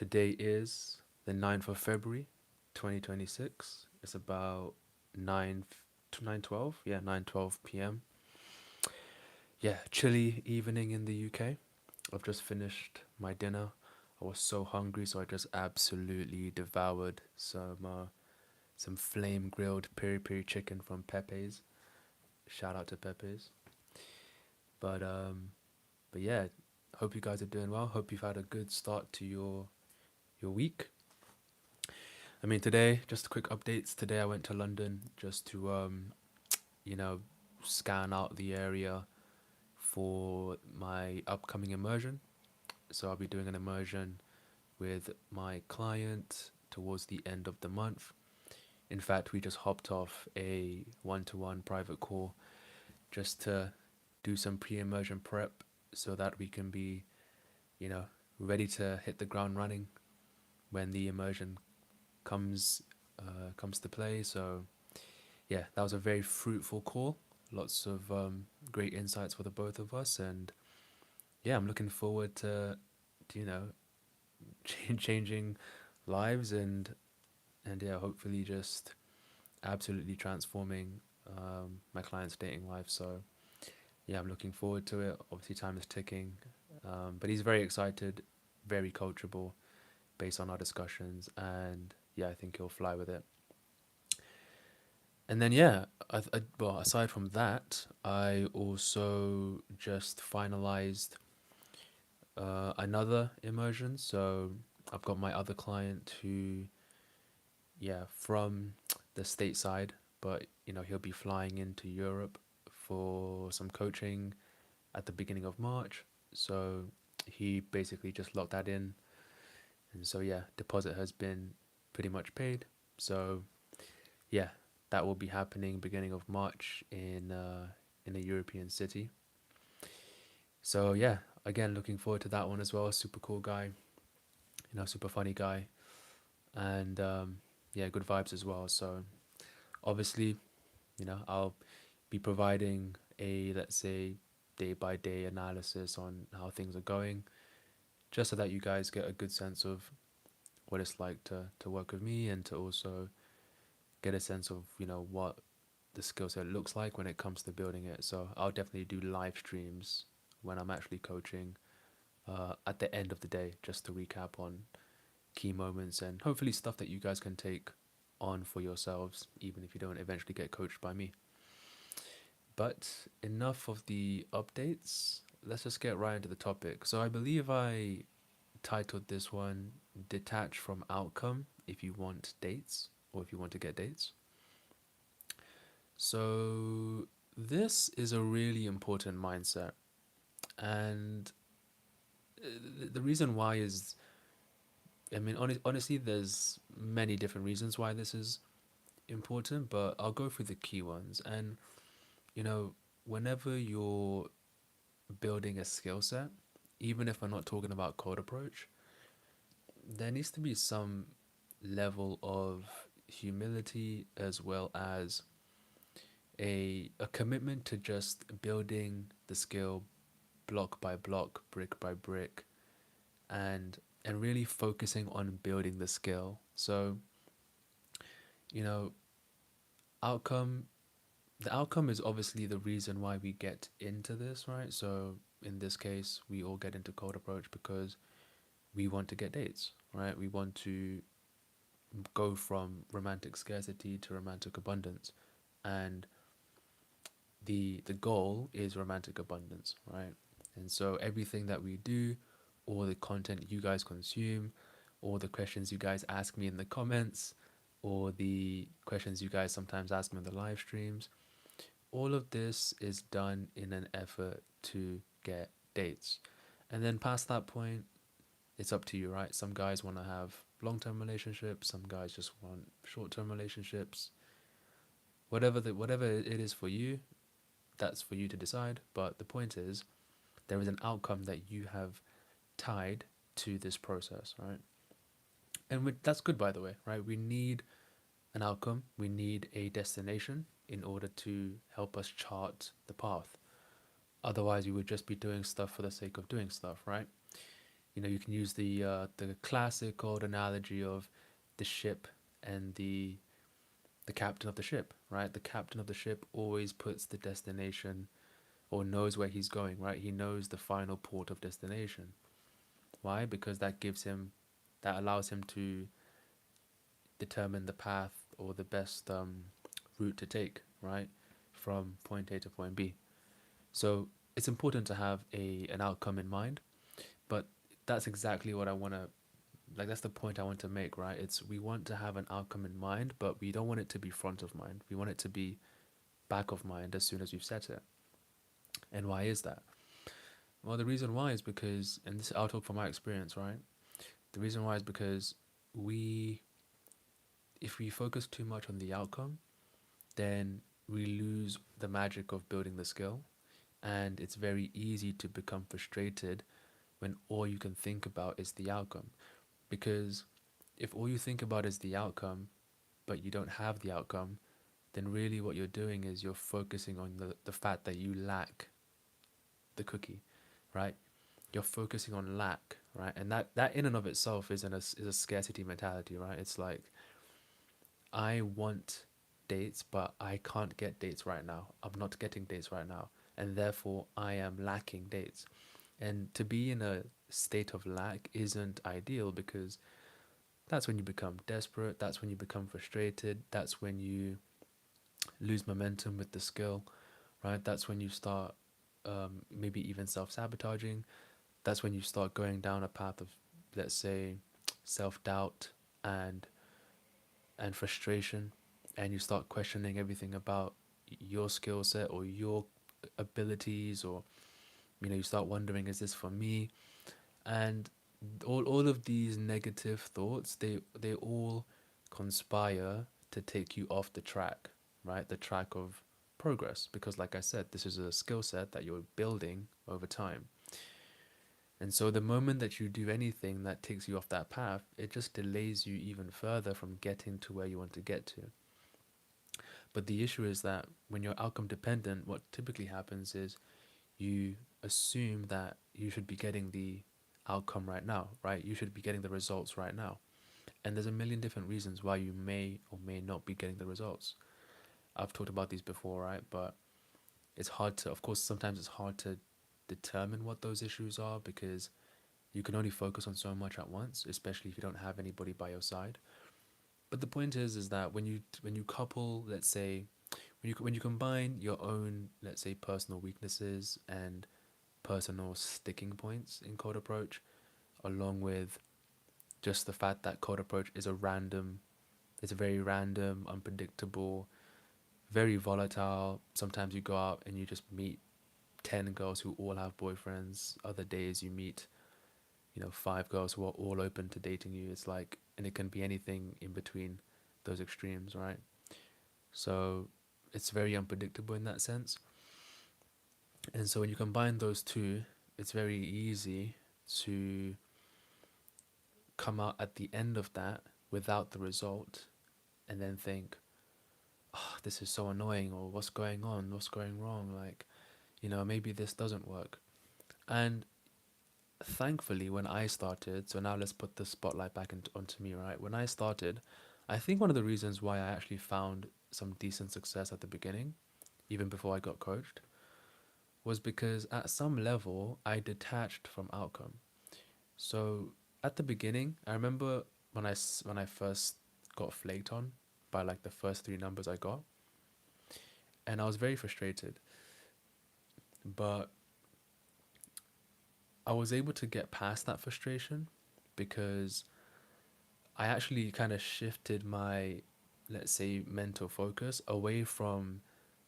Today is the 9th of February, 2026. It's about 9 9:12. Yeah, 9:12 p.m. Yeah, chilly evening in the UK. I've just finished my dinner. I was so hungry, so I just absolutely devoured some flame grilled peri peri chicken from Pepe's. Shout out to Pepe's. But um but yeah, hope you guys are doing well. Hope you've had a good start to your week. I mean, today, just quick updates. Today I went to London just to you know, scan out the area for my upcoming immersion. So I'll be doing an immersion with my client towards the end of the month. In fact, we just hopped off a one-to-one private call just to do some pre-immersion prep so that we can be, you know, ready to hit the ground running when the immersion comes comes to play. So yeah, that was a very fruitful call. Lots of great insights for the both of us, and yeah, I'm looking forward to changing lives and yeah, hopefully just absolutely transforming my client's dating life. So yeah, I'm looking forward to it. Obviously, time is ticking, but he's very excited, very coachable based on our discussions, and yeah, I think he'll fly with it. And then yeah, well, aside from that, I also just finalized another immersion. So I've got my other client who, yeah, from the stateside, but he'll be flying into Europe for some coaching at the beginning of March. So he basically just locked that in, and so yeah, deposit has been pretty much paid. So yeah, that will be happening beginning of March in a European city. So yeah, again, looking forward to that one as well. Super cool guy, super funny guy, and yeah, good vibes as well. So obviously, I'll be providing a, let's say, day by day analysis on how things are going, just so that you guys get a good sense of what it's like to work with me, and to also get a sense of what the skill set looks like when it comes to building it. So I'll definitely do live streams when I'm actually coaching at the end of the day, just to recap on key moments and hopefully stuff that you guys can take on for yourselves, even if you don't eventually get coached by me. But enough of the updates. Let's just get right into the topic. So I believe I titled this one Detach from Outcome if you want dates or if you want to get dates. So this is a really important mindset. And the reason why is, I mean, honestly, there's many different reasons why this is important, but I'll go through the key ones. And, you know, whenever you're building a skill set, even if we're not talking about code approach, there needs to be some level of humility as well as a commitment to just building the skill block by block, brick by brick, and really focusing on building the skill. So, you know, outcome the outcome is obviously the reason why we get into this, right? So in this case, we all get into cold approach because we want to get dates, right? We want to go from romantic scarcity to romantic abundance. And the goal is romantic abundance, right? And so everything that we do, all the content you guys consume, all the questions you guys ask me in the comments, or the questions you guys sometimes ask me in the live streams, all of this is done in an effort to get dates. And then past that point, it's up to you, right? Some guys want to have long-term relationships, some guys just want short-term relationships. Whatever it is for you, that's for you to decide. But the point is, there is an outcome that you have tied to this process, right? And that's good, by the way, right? We need an outcome, we need a destination in order to help us chart the path. Otherwise, we would just be doing stuff for the sake of doing stuff, right? You can use the classic old analogy of the ship and the captain of the ship, right? The captain of the ship always puts the destination or knows where he's going, right? He knows the final port of destination. Why? Because that allows him to determine the path or the best route to take, right? From point A to point B. So it's important to have an outcome in mind, but that's exactly what I want to like. That's the point I want to make, right? It's we want to have an outcome in mind, but we don't want it to be front of mind. We want it to be back of mind as soon as we've set it. And why is that? Well, the reason why is because, and this I'll talk from my experience, right? The reason why is because we, if we focus too much on the outcome, then we lose the magic of building the skill, and it's very easy to become frustrated when all you can think about is the outcome. Because if all you think about is the outcome, but you don't have the outcome, then really what you're doing is you're focusing on the fact that you lack the cookie, right? You're focusing on lack, right? And that in and of itself is a scarcity mentality, right? It's like I want dates, but I can't get dates right now. I'm not getting dates right now, and therefore I am lacking dates. And to be in a state of lack isn't ideal because that's when you become desperate, that's when you become frustrated, that's when you lose momentum with the skill, right? That's when you start maybe even self sabotaging. That's when you start going down a path of, let's say, self doubt and frustration, and you start questioning everything about your skill set or your abilities, or you start wondering, is this for me? And all of these negative thoughts, they all conspire to take you off the track, right? The track of progress, because like I said, this is a skill set that you're building over time. And so the moment that you do anything that takes you off that path, it just delays you even further from getting to where you want to get to. But the issue is that when you're outcome dependent, what typically happens is you assume that you should be getting the outcome right now, right? You should be getting the results right now. And there's a million different reasons why you may or may not be getting the results. I've talked about these before, right? But it's hard to, of course, sometimes it's hard to determine what those issues are because you can only focus on so much at once, especially if you don't have anybody by your side. But the point is that when you couple, let's say, when you combine your own, let's say, personal weaknesses and personal sticking points in code approach, along with just the fact that code approach is it's a very random, unpredictable, very volatile. Sometimes you go out and you just meet 10 girls who all have boyfriends. Other days you meet, five girls who are all open to dating you. It's like, and it can be anything in between those extremes, right? So it's very unpredictable in that sense. And so when you combine those two, it's very easy to come out at the end of that without the result and then think, oh, this is so annoying, or what's going on? What's going wrong? Like, maybe this doesn't work. And thankfully, when I started, so now let's put the spotlight back onto me, right? When I started, I think one of the reasons why I actually found some decent success at the beginning, even before I got coached, was because at some level I detached from outcome. So at the beginning, I remember when I first got flaked on by like the first three numbers I got, and I was very frustrated. But I was able to get past that frustration because I actually kind of shifted my, let's say, mental focus away from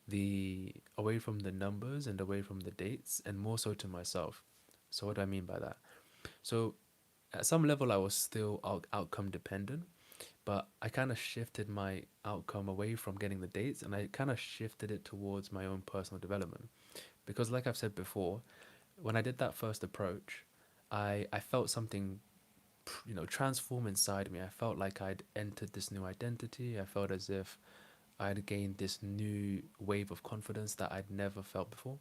the numbers and away from the dates and more so to myself. So what do I mean by that? So at some level I was still outcome dependent, but I kind of shifted my outcome away from getting the dates and I kind of shifted it towards my own personal development. Because like I've said before, when I did that first approach, I felt something transform inside me. I felt like I'd entered this new identity. I felt as if I'd gained this new wave of confidence that I'd never felt before.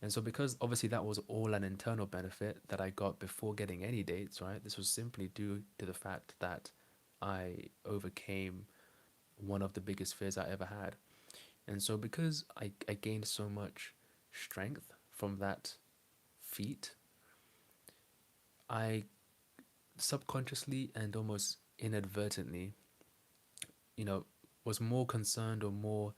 And so, because obviously that was all an internal benefit that I got before getting any dates, right? This was simply due to the fact that I overcame one of the biggest fears I ever had. And so, because I gained so much strength from that feat, I subconsciously and almost inadvertently, you know, was more concerned or more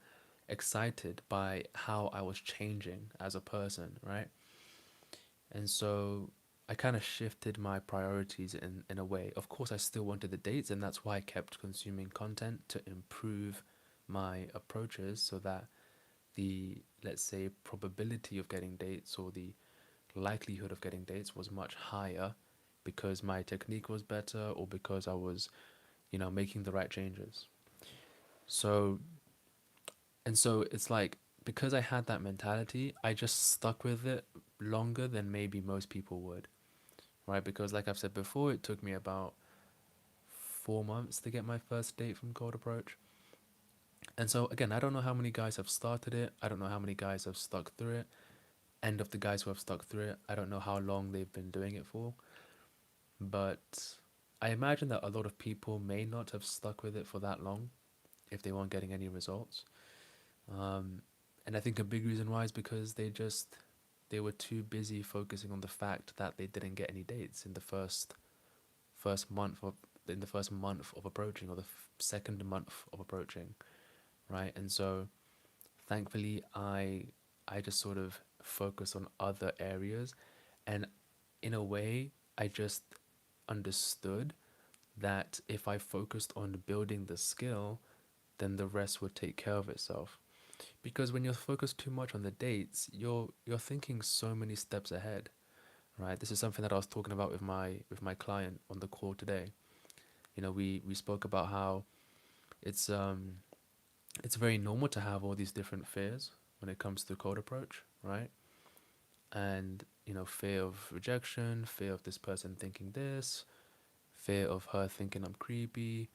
excited by how I was changing as a person, right? And so I kind of shifted my priorities in a way. Of course, I still wanted the dates, and that's why I kept consuming content to improve my approaches so that the, let's say, probability of getting dates or the likelihood of getting dates was much higher because my technique was better or because I was, making the right changes. So, and so it's like, because I had that mentality, I just stuck with it longer than maybe most people would, right? Because, like I've said before, it took me about 4 months to get my first date from Cold Approach. And so, again, I don't know how many guys have started it. I don't know how many guys have stuck through it. And of the guys who have stuck through it, I don't know how long they've been doing it for. But I imagine that a lot of people may not have stuck with it for that long if they weren't getting any results. Um, and I think a big reason why is because they were too busy focusing on the fact that they didn't get any dates in the first month of approaching, or the second month of approaching, right? And so thankfully I just sort of focused on other areas, and in a way I just understood that if I focused on building the skill, then the rest would take care of itself. Because when you're focused too much on the dates, you're thinking so many steps ahead, right? This is something that I was talking about with my client on the call today. We spoke about how it's um it's very normal to have all these different fears when it comes to code approach, right? And fear of rejection, fear of this person thinking this, fear of her thinking I'm creepy,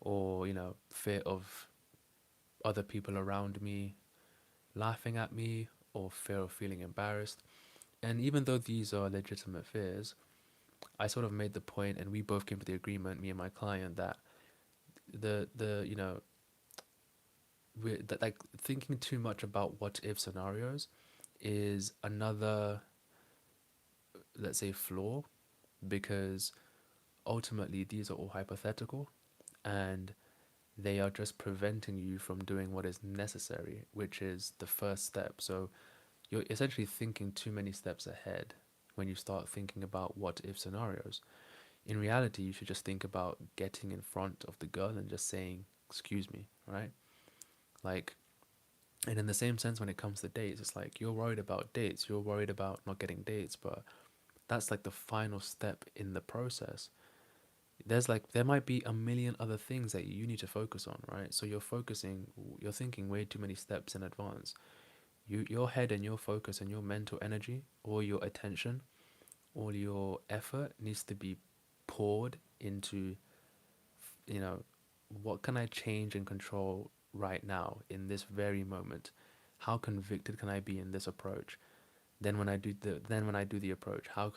or fear of other people around me laughing at me, or fear of feeling embarrassed. And even though these are legitimate fears, I sort of made the point, and we both came to the agreement, me and my client, that the that, like, thinking too much about what if scenarios is another, let's say, flaw, because ultimately these are all hypothetical, and they are just preventing you from doing what is necessary, which is the first step. So you're essentially thinking too many steps ahead when you start thinking about what if scenarios. In reality, you should just think about getting in front of the girl and just saying, "Excuse me," right? Like, and in the same sense, when it comes to dates, it's like you're worried about dates, you're worried about not getting dates, but that's like the final step in the process. There might be a million other things that you need to focus on, right? So you're thinking way too many steps in advance. Your head and your focus and your mental energy, or your attention, all your effort needs to be poured into, you know, what can I change and control right now in this very moment? How convicted can I be in this approach? Then when I do the approach, how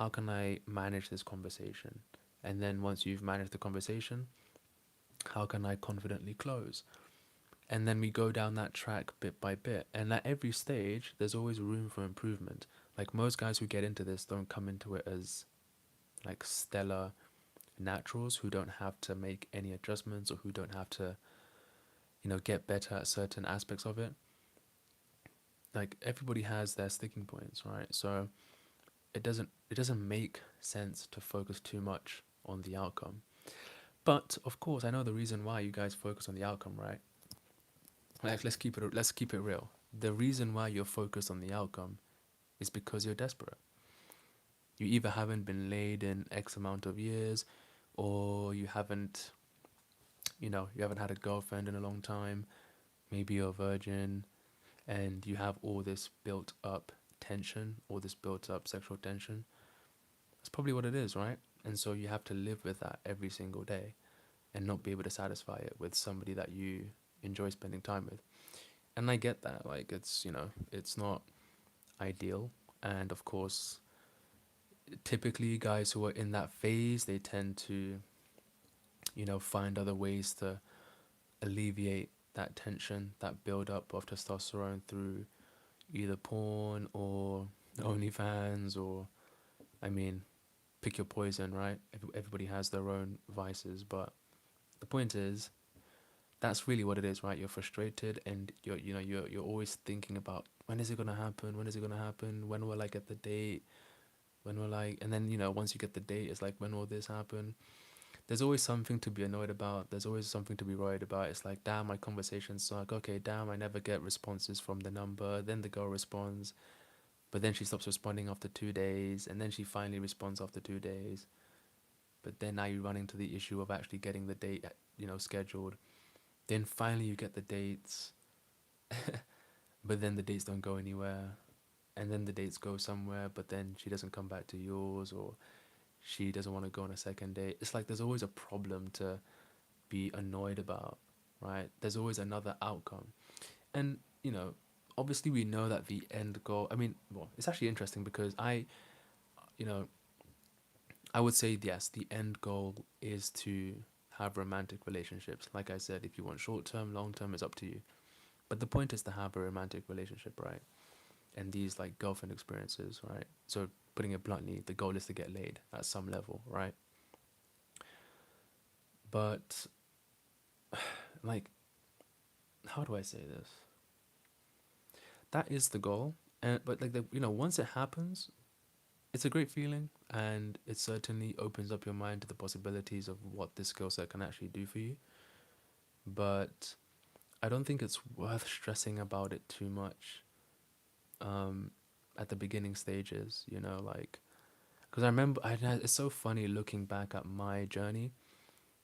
can I manage this conversation? And then once you've managed the conversation, how can I confidently close? And then we go down that track bit by bit. And at every stage, there's always room for improvement. Like, most guys who get into this don't come into it as like stellar naturals who don't have to make any adjustments, or who don't have to, get better at certain aspects of it. Like, everybody has their sticking points, right? So it doesn't make sense to focus too much on the outcome. But of course, I know the reason why you guys focus on the outcome, right? Like, let's keep it real. The reason why you're focused on the outcome is because you're desperate. You either haven't been laid in X amount of years, or you haven't had a girlfriend in a long time. Maybe you're a virgin, and you have all this built up tension, all this built up sexual tension. That's probably what it is, right? And so you have to live with that every single day and not be able to satisfy it with somebody that you enjoy spending time with. And I get that. Like, it's, it's not ideal. And of course, typically guys who are in that phase, they tend to, find other ways to alleviate that tension, that build up of testosterone through either porn or OnlyFans or, I mean, pick your poison, right? Everybody has their own vices, but the point is, that's really what it is, right? You're frustrated and you're always thinking about, when is it gonna happen? When is it gonna happen? When will I get the date? When will I? And then once you get the date, it's like, when will this happen? There's always something to be annoyed about. There's always something to be worried about. It's like, damn, my conversations suck. Okay, damn, I never get responses from the number. Then the girl responds, but then she stops responding after 2 days, and then she finally responds after 2 days. But then now you run into the issue of actually getting the date, scheduled. Then finally you get the dates, but then the dates don't go anywhere. And then the dates go somewhere, but then she doesn't come back to yours, or she doesn't want to go on a second date. It's like there's always a problem to be annoyed about, right? There's always another outcome. And, obviously we know that the end goal, I mean, well, it's actually interesting because you know, I would say yes, the end goal is to have romantic relationships. Like I said, if you want short term, long term, it's up to you. But the point is to have a romantic relationship, right? And these like girlfriend experiences, right? So putting it bluntly, the goal is to get laid at some level, right? But like, how do I say this? That is the goal, and but like once it happens, it's a great feeling, and it certainly opens up your mind to the possibilities of what this skill set can actually do for you. But I don't think it's worth stressing about it too much um, at the beginning stages. Like, because I remember, it's so funny looking back at my journey,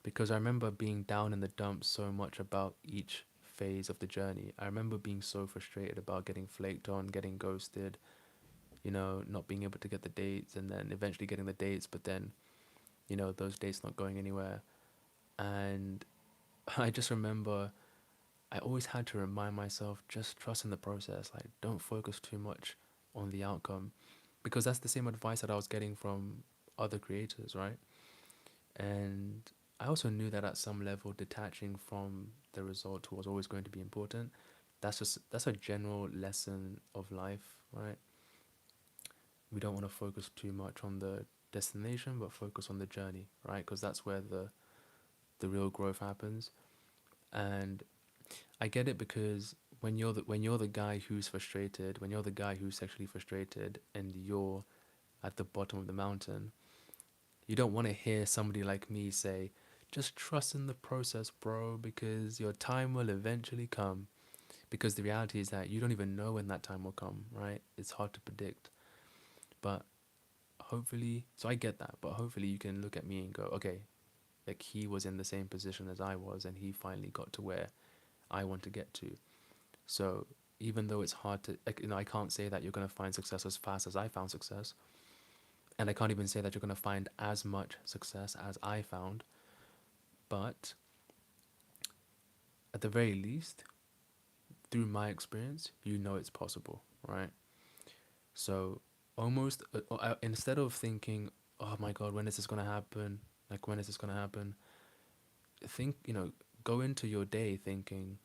because I remember being down in the dumps so much about each phase of the journey. I remember being so frustrated about getting flaked on, getting ghosted, not being able to get the dates, and then eventually getting the dates, but then, those dates not going anywhere. And I just remember I always had to remind myself, just trust in the process. Like, don't focus too much on the outcome, because that's the same advice that I was getting from other creators, right? And I also knew that at some level, detaching from the result was always going to be important. That's a general lesson of life, right? We don't want to focus too much on the destination, but focus on the journey, right? Because that's where the real growth happens. And I get it, because when you're the guy who's frustrated, when you're the guy who's sexually frustrated, and you're at the bottom of the mountain, you don't want to hear somebody like me say, just trust in the process, bro, because your time will eventually come. Because the reality is that you don't even know when that time will come, right? It's hard to predict. But hopefully, so I get that, but hopefully you can look at me and go, okay, like, he was in the same position as I was, and he finally got to where I want to get to. So even though it's hard to, like, I can't say that you're going to find success as fast as I found success. And I can't even say that you're going to find as much success as I found. But at the very least, through my experience, it's possible, right? So almost instead of thinking, oh my God, when is this going to happen? Like, when is this going to happen? Think, go into your day thinking,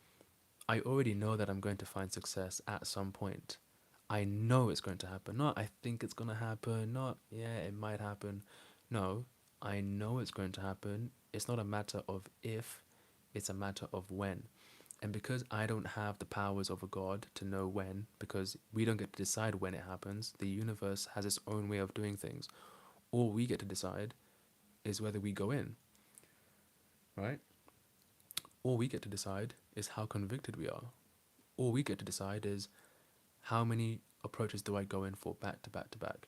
I already know that I'm going to find success at some point. I know it's going to happen. Not, I think it's going to happen. Not, yeah, it might happen. No, I know it's going to happen. It's not a matter of if, it's a matter of when. And because I don't have the powers of a god to know when, because we don't get to decide when it happens, the universe has its own way of doing things. All we get to decide is whether we go in, right? All we get to decide is how convicted we are. All we get to decide is, how many approaches do I go in for back to back to back?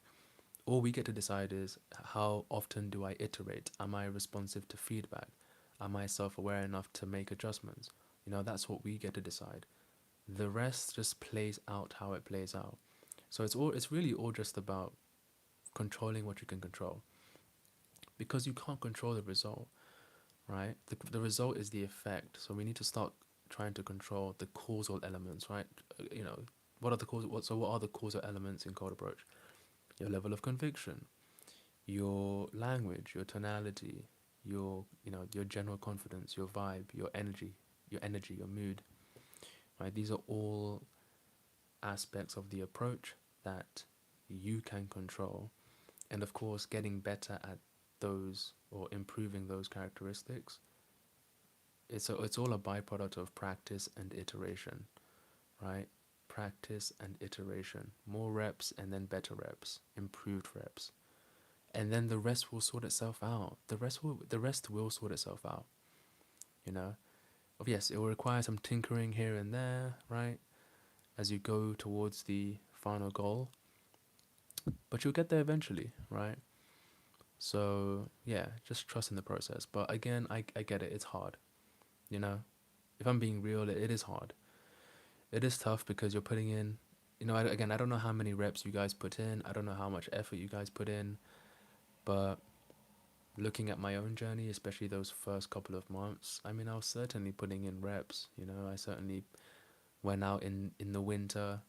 All we get to decide is, how often do I iterate? Am I responsive to feedback? Am I self aware enough to make adjustments? That's what we get to decide. The rest just plays out how it plays out. So it's really all just about controlling what you can control. Because you can't control the result, right? The result is the effect. So we need to start trying to control the causal elements, right? You know, what are the causal what are the causal elements in cold approach? Your level of conviction, your language, your tonality, your your general confidence, your vibe, your mood, right? These are all aspects of the approach that you can control. And of course, getting better at those or improving those characteristics, it's all a byproduct of practice and iteration, right? Practice and iteration. More reps and then better reps, improved reps. And then the rest will sort itself out. The rest will sort itself out, you know? Yes, it will require some tinkering here and there, right? As you go towards the final goal, but you'll get there eventually, right? So yeah, just trust in the process. But again, I get it. It's hard, you know. If I'm being real, it is hard. It is tough because you're putting in, again, I don't know how many reps you guys put in. I don't know how much effort you guys put in. But looking at my own journey, especially those first couple of months, I mean, I was certainly putting in reps. I certainly went out in the winter,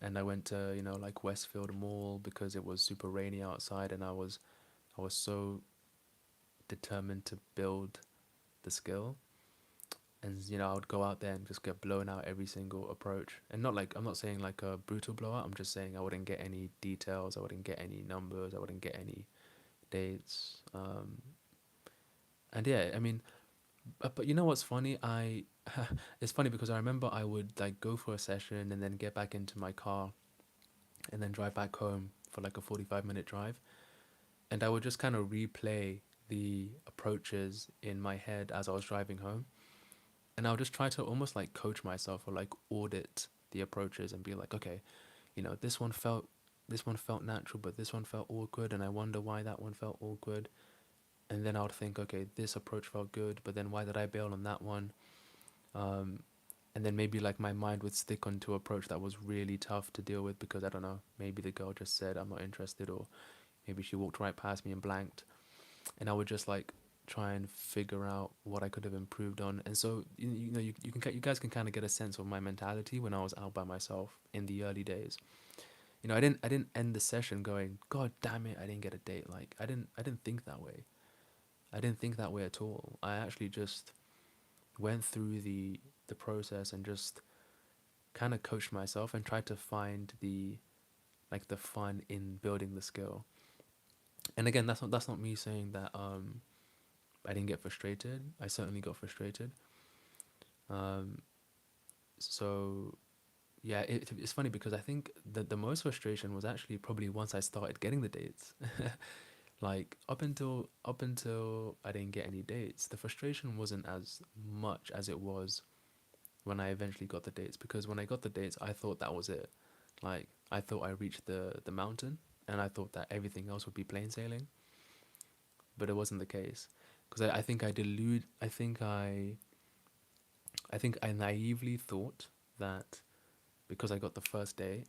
and I went to like Westfield Mall because it was super rainy outside, and I was so determined to build the skill. And I would go out there and just get blown out every single approach, and not like, I'm not saying like a brutal blowout. I'm just saying I wouldn't get any details, I wouldn't get any numbers, I wouldn't get any dates. And yeah, I mean, but you know what's funny? It's funny because I remember I would like go for a session and then get back into my car and then drive back home for like a 45-minute drive, and I would just kind of replay the approaches in my head as I was driving home, and I'll just try to almost like coach myself or like audit the approaches and be like, okay, this one felt natural, but this one felt awkward, and I wonder why that one felt awkward. And then I would think, okay, this approach felt good, but then why did I bail on that one? um, and then maybe like my mind would stick onto an approach that was really tough to deal with because I don't know, maybe the girl just said I'm not interested, or maybe she walked right past me and blanked, and I would just like try and figure out what I could have improved on. And so you guys can kind of get a sense of my mentality when I was out by myself in the early days. I didn't end the session going, God damn it, I didn't get a date. Like I didn't think that way. I didn't think that way at all. I actually just went through the process and just kind of coached myself and tried to find the fun in building the skill. And again, that's not me saying that I didn't get frustrated. I certainly got frustrated. Um, so yeah, it's funny because I think that the most frustration was actually probably once I started getting the dates. Like up until I didn't get any dates, the frustration wasn't as much as it was when I eventually got the dates, because when I got the dates, I thought that was it. Like I thought I reached the mountain, and I thought that everything else would be plain sailing, but it wasn't the case. Because I think I naively thought that because I got the first date,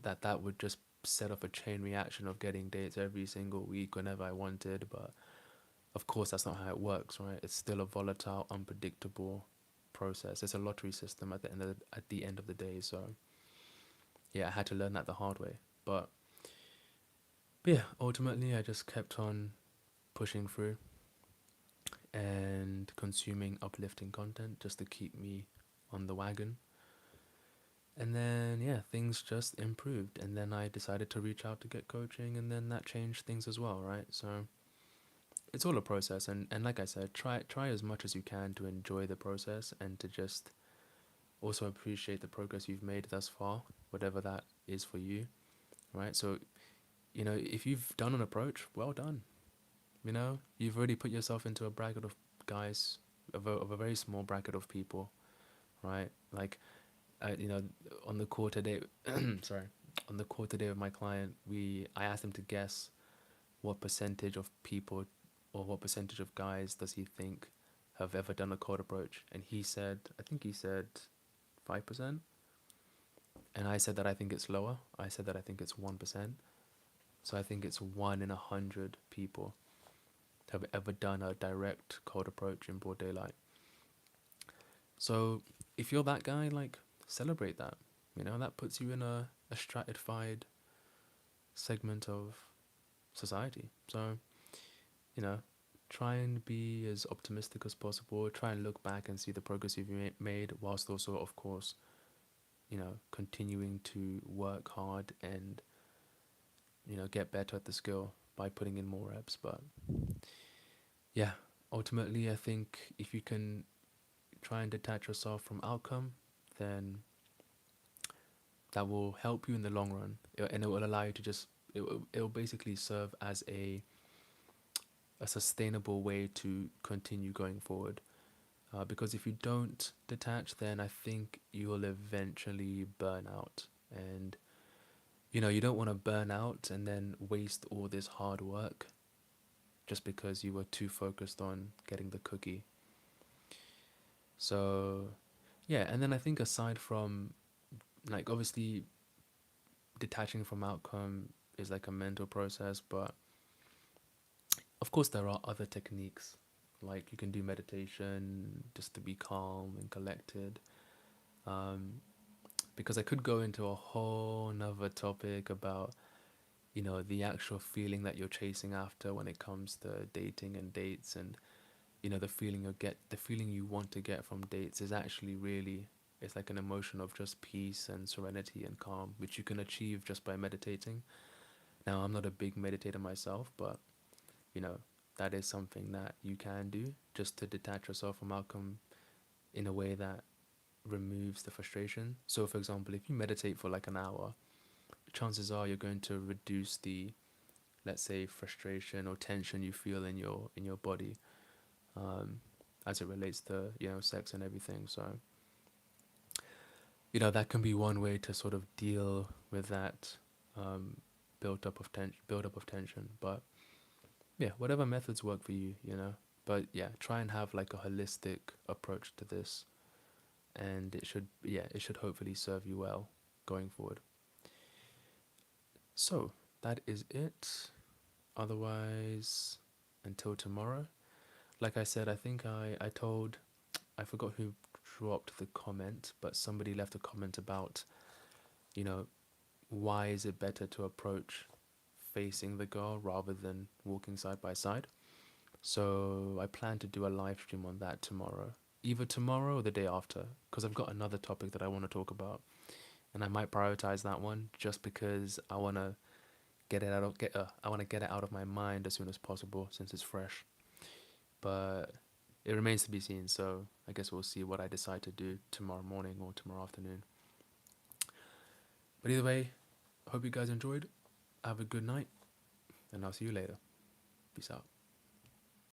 that would just set off a chain reaction of getting dates every single week whenever I wanted. But of course, that's not how it works, right? It's still a volatile, unpredictable process. It's a lottery system at the end of the day. So yeah, I had to learn that the hard way. But yeah, ultimately, I just kept on pushing through and consuming uplifting content just to keep me on the wagon. And then, yeah, things just improved. And then I decided to reach out to get coaching, and then that changed things as well, right? So it's all a process. And like I said, try as much as you can to enjoy the process and to just also appreciate the progress you've made thus far, whatever that is for you, right? So, if you've done an approach, well done. You've already put yourself into a bracket of guys, of a very small bracket of people, right? Like, uh, you know, on the quarter day, sorry, on the quarter day of my client, I asked him to guess what percentage of people or what percentage of guys does he think have ever done a cold approach, and I think he said 5%, and I said that I think it's lower. I said that I think it's 1%. So I think it's 1 in 100 people have ever done a direct cold approach in broad daylight. So if you're that guy, like, celebrate that. You know, that puts you in a stratified segment of society. So, you know, try and be as optimistic as possible. Try and look back and see the progress you've made, whilst also, of course, continuing to work hard and, get better at the skill by putting in more reps. But yeah, ultimately, I think if you can try and detach yourself from outcome, then that will help you in the long run, and it will allow you to just it will basically serve as a sustainable way to continue going forward. Because if you don't detach, then I think you will eventually burn out, and you don't want to burn out and then waste all this hard work just because you were too focused on getting the cookie. So yeah, and then I think aside from, like, obviously detaching from outcome is like a mental process, but of course there are other techniques. Like, you can do meditation just to be calm and collected. Um, because I could go into a whole nother topic about, the actual feeling that you're chasing after when it comes to dating and dates, and the feeling you want to get from dates is actually really, it's like an emotion of just peace and serenity and calm, which you can achieve just by meditating. Now, I'm not a big meditator myself, but you know that is something that you can do just to detach yourself from outcome in a way that removes the frustration. So for example, if you meditate for like an hour, chances are you're going to reduce the, let's say, frustration or tension you feel in your body, um, as it relates to sex and everything. So that can be one way to sort of deal with that, um, build up of tension. But yeah, whatever methods work for you. But yeah, try and have like a holistic approach to this, and it should hopefully serve you well going forward. So that is it. Otherwise, until tomorrow. Like I said, I think I forgot who dropped the comment, but somebody left a comment about, you know, why is it better to approach facing the girl rather than walking side by side? So I plan to do a live stream on that tomorrow, either tomorrow or the day after, because I've got another topic that I want to talk about, and I might prioritize that one just because I want to I want to get it out of my mind as soon as possible since it's fresh. But it remains to be seen. So I guess we'll see what I decide to do tomorrow morning or tomorrow afternoon. But either way, I hope you guys enjoyed. Have a good night, and I'll see you later. Peace out.